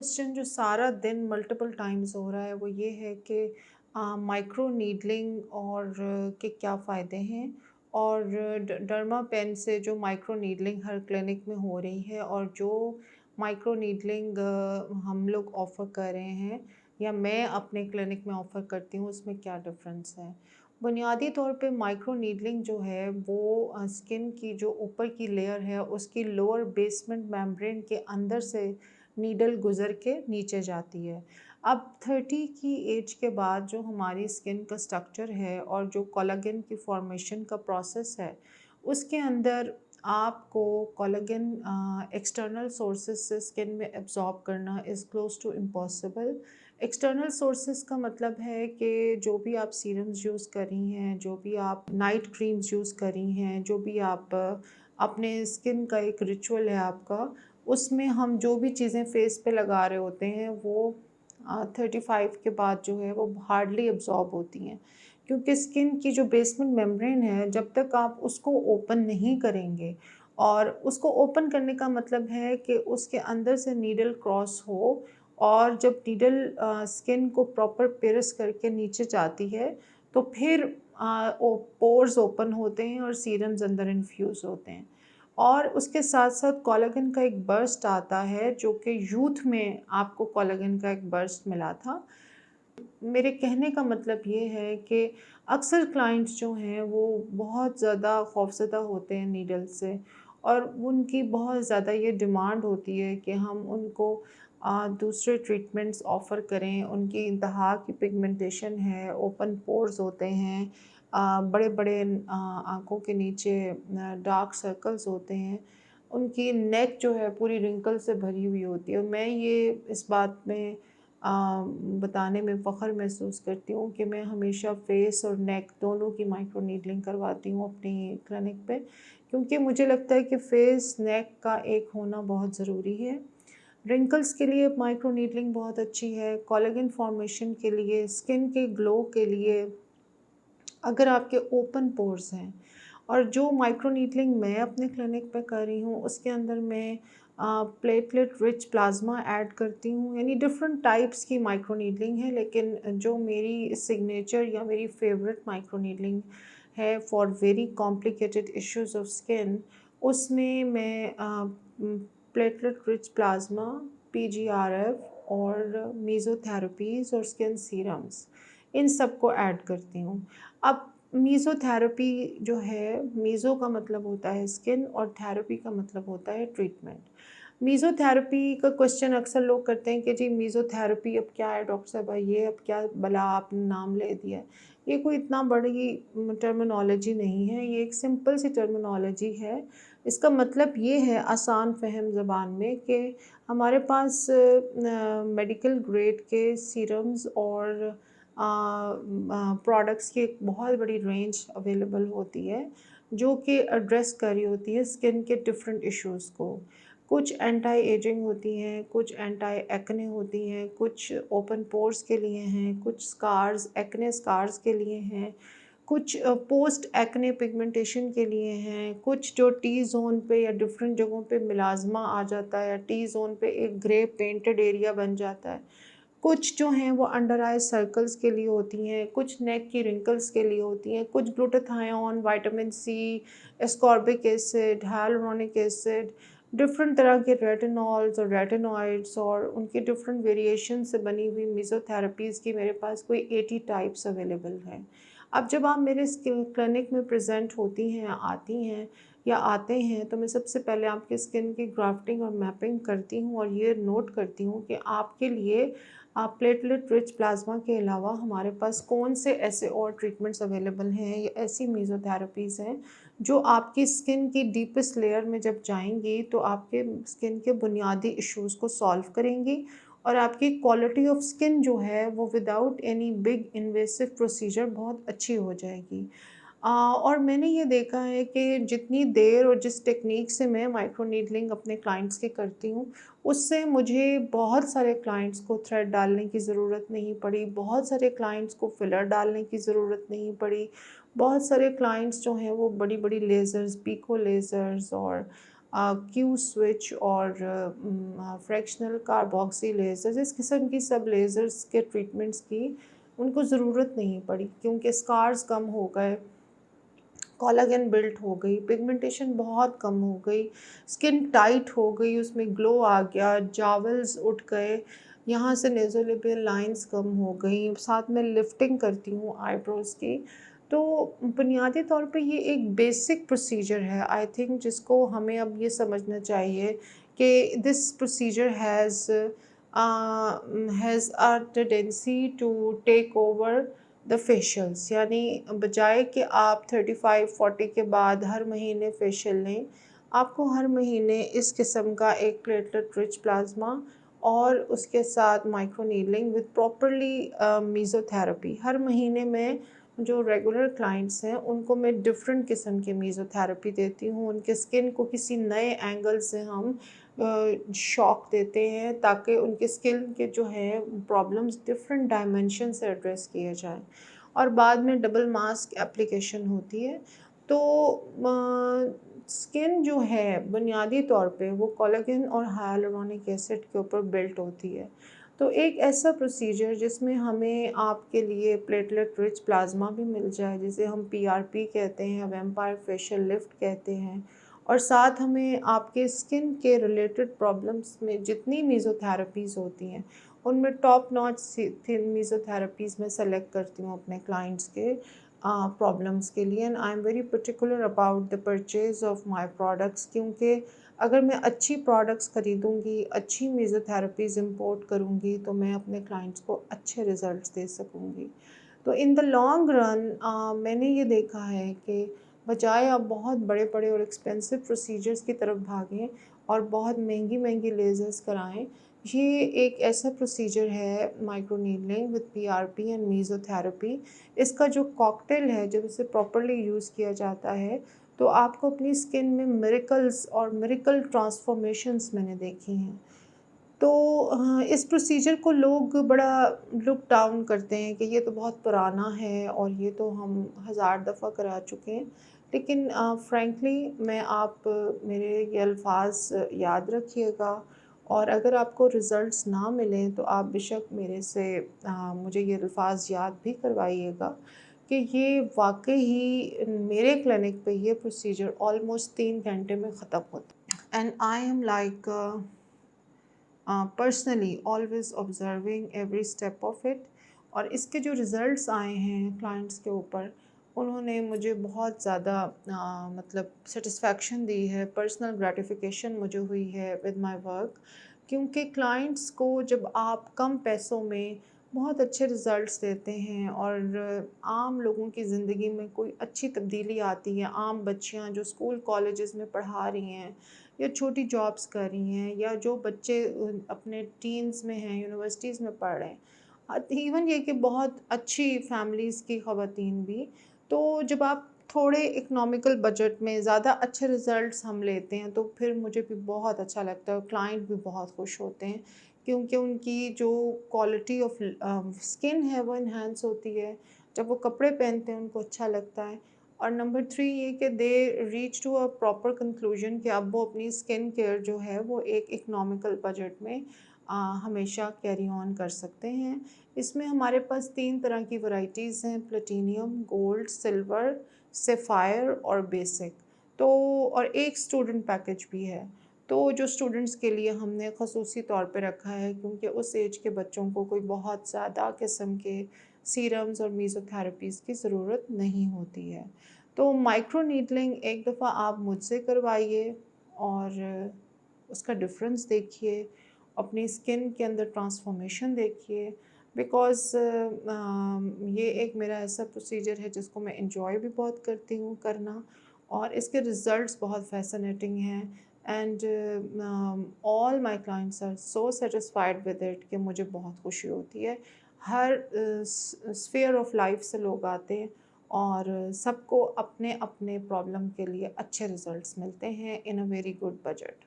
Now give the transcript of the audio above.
Question जो सारा दिन मल्टीपल टाइम्स हो रहा है वो ये है कि माइक्रो नीडलिंग और के क्या फ़ायदे हैं और डर्मा पेन से जो माइक्रो नीडलिंग हर क्लिनिक में हो रही है और जो माइक्रो नीडलिंग हम लोग ऑफ़र कर रहे हैं या मैं अपने क्लिनिक में ऑफ़र करती हूँ उसमें क्या डिफ़रेंस है। बुनियादी तौर पे माइक्रो नीडलिंग जो है वो स्किन की जो ऊपर की लेयर है उसकी लोअर बेसमेंट मेम्ब्रेन के अंदर से नीडल गुज़र के नीचे जाती है। अब 30 की एज के बाद जो हमारी स्किन का स्ट्रक्चर है और जो कोलेजन की फॉर्मेशन का प्रोसेस है, उसके अंदर आपको कोलेजन एक्सटर्नल सोर्सेस से स्किन में एब्ज़ॉर्ब करना is close to impossible. External sources का मतलब है कि जो भी आप सीरम्स यूज़ कर रही हैं, जो भी आप नाइट क्रीम्स यूज़ कर रही हैं, जो भी आप अपने स्किन का एक रिचुअल है आपका, उसमें हम जो भी चीज़ें फेस पे लगा रहे होते हैं वो 35 के बाद जो है वो हार्डली एब्ज़ॉर्ब होती हैं। क्योंकि स्किन की जो बेसमेंट मेम्ब्रेन है जब तक आप उसको ओपन नहीं करेंगे और उसको ओपन करने का मतलब है कि उसके अंदर से नीडल क्रॉस हो और जब नीडल स्किन को प्रॉपर पियर्स करके नीचे जाती है तो फिर पोर्स ओपन होते हैं और सीरम्स अंदर इन्फ्यूज़ होते हैं। और उसके साथ-साथ कोलेजन का एक बर्स्ट आता है जो कि यूथ में आपको कोलेजन का एक बर्स्ट मिला था। मेरे कहने का मतलब ये है कि अक्सर क्लाइंट्स जो हैं वो बहुत ज़्यादा खौफ़ज़दा होते हैं नीडल से और उनकी बहुत ज़्यादा ये डिमांड होती है कि हम उनको दूसरे ट्रीटमेंट्स ऑफ़र करें। उनकी इंतहा की पिगमेंटेशन है, ओपन पोर्स होते हैं, बड़े-बड़े आँखों के नीचे डार्क सर्कल्स होते हैं। उनकी नेक जो है पूरी रिंकल से भरी हुई होती है और मैं ये इस बात में अ, बताने में फ़ख्र महसूस करती हूँ कि मैं हमेशा फेस और नेक दोनों की माइक्रो नीडलिंग करवाती हूँ अपनी क्लिनिक पे, क्योंकि मुझे लगता है कि फेस नेक का एक होना बहुत ज़रूरी है। रिंकल्स के लिए माइक्रो नीडलिंग बहुत अच्छी है, कोलेजन फॉर्मेशन के लिए, स्किन के ग्लो के लिए, अगर आपके ओपन पोर्स हैं और जो माइक्रो नीडलिंग मैं अपने क्लिनिक पे कर रही हूँ उसके अंदर मैं प्लेटलेट रिच प्लाज्मा ऐड करती हूँ, यानी डिफरेंट टाइप्स की माइक्रो नीडलिंग है, लेकिन जो मेरी सिग्नेचर या मेरी फेवरेट माइक्रो नीडलिंग है for very complicated issues of skin, उसमें मैं प्लेटलेट रिच प्लाज्मा, पीजीआरएफ और मेसोथेरेपीज़ और स्किन सीरम्स इन सब को ऐड करती हूँ। अब मेसोथेरेपी जो है, मेसो का मतलब होता है स्किन और थेरेपी का मतलब होता है ट्रीटमेंट। मेसोथेरेपी का क्वेश्चन अक्सर लोग करते हैं कि जी मेसोथेरेपी अब क्या है डॉक्टर साहब, ये अब क्या भला आपने नाम ले दिया है। ये कोई इतना बड़ी टर्मिनोलॉजी नहीं है, ये एक सिंपल सी टर्मिनोलॉजी है। इसका मतलब ये है आसान फ़हम ज़बान में कि हमारे पास मेडिकल ग्रेड के सीरम्स और प्रोडक्ट्स की एक बहुत बड़ी रेंज अवेलेबल होती है, जो कि एड्रेस कर रही होती है स्किन के डिफरेंट इश्यूज़ को। कुछ एंटी एजिंग होती हैं, कुछ एंटी एक्ने होती हैं, कुछ ओपन पोर्स के लिए हैं, कुछ स्कार्स एक्ने स्कार्स के लिए हैं, कुछ पोस्ट एक्ने पिगमेंटेशन के लिए हैं, कुछ जो टी ज़ोन पे या डिफरेंट जगहों पे मिलाज़्मा आ जाता है, टी ज़ोन पे एक ग्रे पेंटेड एरिया बन जाता है। कुछ जो हैं वो अंडर आई सर्कल्स के लिए होती हैं, कुछ नेक की रिंकल्स के लिए होती हैं, कुछ glutathione, vitamin C, ascorbic acid, hyaluronic acid, different तरह के रेटिनॉल्स और रेटिनॉइड्स और उनके डिफरेंट वेरिएशन से बनी हुई मेसोथेरेपीज़ की मेरे पास कोई 80 टाइप्स अवेलेबल हैं। अब जब आप मेरे स्किन क्लिनिक में प्रेज़ेंट होती हैं, आती हैं या आते हैं, तो मैं सबसे पहले आपके स्किन की ग्राफ्टिंग और मैपिंग करती हूँ और ये नोट करती हूँ कि आपके लिए प्लेटलेट रिच प्लाज्मा के अलावा हमारे पास कौन से ऐसे और ट्रीटमेंट्स अवेलेबल हैं या ऐसी मेसोथेरेपीज़ हैं जो आपकी स्किन की डीपेस्ट लेयर में जब जाएंगी तो आपके स्किन के बुनियादी इश्यूज़ को सॉल्व करेंगी और आपकी क्वालिटी ऑफ स्किन जो है वो without any big invasive procedure बहुत अच्छी हो जाएगी। और मैंने ये देखा है कि जितनी देर और जिस टेक्नीक से मैं माइक्रो नीडलिंग अपने क्लाइंट्स की करती हूँ, उससे मुझे बहुत सारे क्लाइंट्स को थ्रेड डालने की ज़रूरत नहीं पड़ी, बहुत सारे क्लाइंट्स को फिलर डालने की ज़रूरत नहीं पड़ी, बहुत सारे क्लाइंट्स जो हैं वो बड़ी-बड़ी लेज़र्स, पिको लेज़र्स और क्यू स्विच और फ्रैक्शनल कार्बोक्सी लेज़र्स, इस किस्म की सब लेज़र्स के ट्रीटमेंट्स की उनको ज़रूरत नहीं पड़ी, क्योंकि स्कार्स कम हो गए, कोलाजन बिल्ट हो गई, पिगमेंटेशन बहुत कम हो गई, स्किन टाइट हो गई, उसमें ग्लो आ गया, जावल्स उठ गए, यहाँ से नेज़ोलेबियल लाइंस कम हो गई, साथ में लिफ्टिंग करती हूँ आईब्रोज़ की। तो बुनियादी तौर पे ये एक बेसिक प्रोसीजर है आई थिंक, जिसको हमें अब ये समझना चाहिए कि this procedure has a tendency to take over the facials, यानी बजाय कि आप 35-40 के बाद हर महीने फेशियल लें, आपको हर महीने इस किस्म का एक प्लेटलेट रिच प्लाज्मा और उसके साथ माइक्रोनीडलिंग विद प्रॉपरली मेसोथेरेपी, हर महीने में जो रेगुलर क्लाइंट्स हैं उनको मैं डिफरेंट किस्म की मेसोथेरेपी देती हूँ, उनके स्किन को किसी नए एंगल से हम शॉक देते हैं ताकि उनके स्किन के जो है प्रॉब्लम्स डिफरेंट डायमेंशन से एड्रेस किए जाएं, और बाद में डबल मास्क एप्लीकेशन होती है। तो स्किन जो है बुनियादी तौर पे वो कोलेजन और हाइलुरोनिक एसिड के ऊपर बिल्ट होती है। तो एक ऐसा प्रोसीजर जिसमें हमें आपके लिए प्लेटलेट रिच प्लाज्मा भी मिल जाए, जिसे हम पीआरपी कहते हैं, वैम्पायर फेशियल लिफ्ट कहते हैं, और साथ हमें आपके स्किन के रिलेटेड प्रॉब्लम्स में जितनी मेसोथेरेपीज़ होती हैं उनमें टॉप नॉच मेसोथेरेपीज़ मैं सेलेक्ट करती हूँ अपने क्लाइंट्स के प्रॉब्लम्स के लिए, and I am very particular about the purchase of my products, क्योंकि अगर मैं अच्छी प्रोडक्ट्स खरीदूंगी, अच्छी मेसोथेरेपीज़ इंपोर्ट करूंगी, तो मैं अपने क्लाइंट्स को अच्छे रिजल्ट्स दे सकूंगी। तो इन द लॉन्ग रन मैंने ये देखा है कि बजाय आप बहुत बड़े-बड़े और एक्सपेंसिव प्रोसीजर्स की तरफ भागें और बहुत महंगी-महंगी लेज़र्स कराएँ, ये एक ऐसा प्रोसीजर है microneedling with PRP and mesotherapy. इसका जो कॉकटेल है, जब इसे प्रॉपर्ली यूज़ किया जाता है, तो आपको अपनी स्किन में मिरेकल्स और मिरेकल ट्रांसफॉर्मेशंस मैंने देखी हैं। तो इस प्रोसीजर को लोग बड़ा लुक डाउन करते हैं कि ये तो बहुत पुराना है और ये तो हम हज़ार दफ़ा करा चुके हैं। लेकिन फ्रैंकली मैं आप मेरे ये अल्फ़ाज़ याद रखिएगा, और अगर आपको रिज़ल्ट्स ना मिलें तो आप बेशक मेरे से मुझे ये अल्फ़ाज़ याद भी करवाइएगा कि ये वाक़ई ही मेरे क्लिनिक पे ये प्रोसीजर ऑलमोस्ट 3 घंटे में ख़त्म होता है। And I am like personally always observing every step of it, और इसके जो रिज़ल्ट्स आए हैं क्लाइंट्स के ऊपर, उन्होंने मुझे बहुत ज़्यादा मतलब सेटिस्फेक्शन दी है, पर्सनल ग्रेटिफिकेशन मुझे हुई है विद माय वर्क, क्योंकि क्लाइंट्स को जब आप कम पैसों में बहुत अच्छे रिज़ल्ट्स देते हैं और आम लोगों की ज़िंदगी में कोई अच्छी तब्दीली आती है, आम बच्चियां जो स्कूल कॉलेजेस में पढ़ा रही हैं या छोटी जॉब्स कर रही हैं, या जो बच्चे अपने टीन्स में हैं, यूनिवर्सिटीज़ में पढ़ रहे हैं, इवन ये कि बहुत अच्छी फैमिलीज़ की ख़वातीन भी। तो जब आप थोड़े इकोनॉमिकल बजट में ज़्यादा अच्छे रिज़ल्ट्स हम लेते हैं, तो फिर मुझे भी बहुत अच्छा लगता है और क्लाइंट भी बहुत खुश होते हैं, क्योंकि उनकी जो क्वालिटी ऑफ स्किन है वो इन्हांस होती है। जब वो कपड़े पहनते हैं उनको अच्छा लगता है। और नंबर 3 ये कि they reach to a proper conclusion कि अब वो अपनी स्किन केयर जो है वो एक इकोनॉमिकल बजट में हमेशा कैरी ऑन कर सकते हैं। इसमें हमारे पास 3 तरह की वैराइटीज़ हैं: प्लेटिनियम, गोल्ड, सिल्वर, सैफ़ायर और बेसिक। तो और एक स्टूडेंट पैकेज भी है। तो जो स्टूडेंट्स के लिए हमने ख़ुसूसी तौर पे रखा है, क्योंकि उस एज के बच्चों को कोई बहुत ज़्यादा किस्म के सीरम्स और मेसोथेरेपीज़ की ज़रूरत नहीं होती है। तो माइक्रो नीडलिंग एक दफ़ा आप मुझसे करवाइए और उसका डिफ़रेंस देखिए, अपनी स्किन के अंदर ट्रांसफ़ॉर्मेशन देखिए, बिकॉज़ ये एक मेरा ऐसा प्रोसीजर है जिसको मैं एन्जॉय भी बहुत करती हूँ करना, और इसके रिज़ल्ट्स बहुत फ़ैसिनेटिंग हैं, and all my clients are so satisfied with it कि मुझे बहुत खुशी होती है। हर स्फीयर ऑफ लाइफ से लोग आते हैं और सबको अपने अपने प्रॉब्लम के लिए अच्छे रिजल्ट्स मिलते हैं इन अ वेरी गुड बजट।